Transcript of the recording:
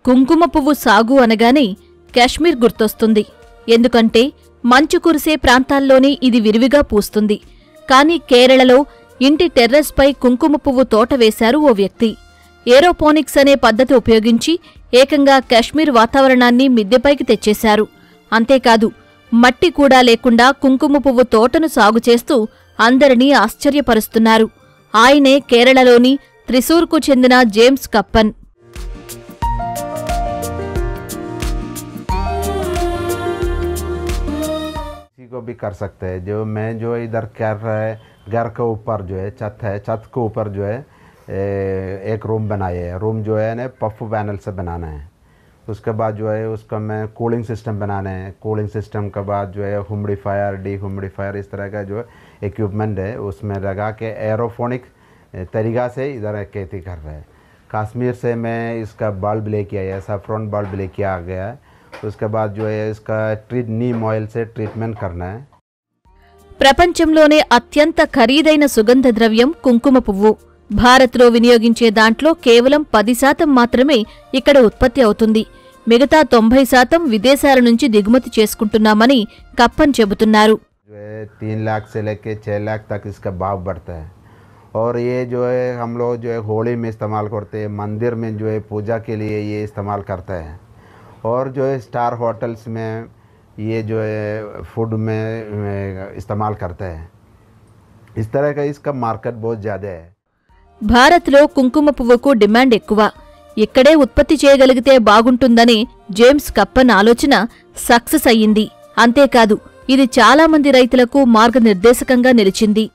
కుంకుమ పువ్వు సాగు అనగానే కాశ్మీర్ గుర్తొస్తుంది. ఎందుకంటే మంచు కురిసే ప్రాంతాల్లోనే ఇది విరివిగా పూస్తుంది. కానీ కేరళలో ఇంటి టెర్రస్పై కుంకుమ పువ్వు తోట వేశారు ఓ వ్యక్తి. ఏరోపోనిక్స్ అనే పద్ధతి ఉపయోగించి ఏకంగా కాశ్మీర్ వాతావరణాన్ని మిద్దెపైకి తెచ్చేశారు. అంతేకాదు, మట్టి కూడా లేకుండా కుంకుమ పువ్వు తోటను సాగు చేస్తూ అందరినీ ఆశ్చర్యపరుస్తున్నారు. ఆయనే కేరళలోని త్రిశూర్కు చెందిన జేమ్స్ కప్పన్. को भी कर सकते हैं। जो मैं जो इधर कर रहा है, घर के ऊपर जो है छत है, छत के ऊपर जो है एक रूम बनाए है। रूम जो है ना पफ पैनल से बनाना है। उसके बाद जो है उसका मैं कूलिंग सिस्टम बनाना है। कूलिंग सिस्टम के बाद जो है ह्यूमिडिफायर, डीह्यूमिडिफायर इस तरह का जो इक्विपमेंट है उसमें लगा के एरोफोनिक तरीक़ा से इधर खेती कर रहे हैं। कश्मीर से मैं इसका बल्ब लेके आया, सैफ्रॉन बल्ब लेके आ गया है। उसके बाद जो है इसका नीम ऑयल से ट्रीटमेंट करना है। ప్రపంచంలోనే అత్యంత ఖరీదైన సుగంధ ద్రవ్యం కుంకుమ పువ్వు. భారత్లో వినియోగించే దాంట్లో కేవలం 10% మాత్రమే ఇక్కడ ఉత్పత్తి అవుతుంది. మిగతా 90% విదేశాల నుంచి దిగుమతి చేసుకుంటున్నామని కప్పన్ చెబుతున్నారు. 3 लाख से लेके 6 लाख तक इसका भाव बढ़ता है। और ये जो है हम लोग जो है होली में इस्तेमाल करते हैं, मंदिर में जो है पूजा के लिए ये इस्तेमाल करता है। और जो है स्टार होटल्स में ये जो है फूड में इस्तेमाल करता है। इस तरह का इसका मार्केट बहुत ज़्यादा है। భారత్లో కుంకుమ పువ్వుకు డిమాండ్ ఎక్కువ. ఇక్కడే ఉత్పత్తి చేయగలిగితే బాగుంటుందని జేమ్స్ కప్పన్ ఆలోచన సక్సెస్ అయ్యింది. అంతేకాదు, ఇది చాలా మంది రైతులకు మార్గనిర్దేశకంగా నిలిచింది.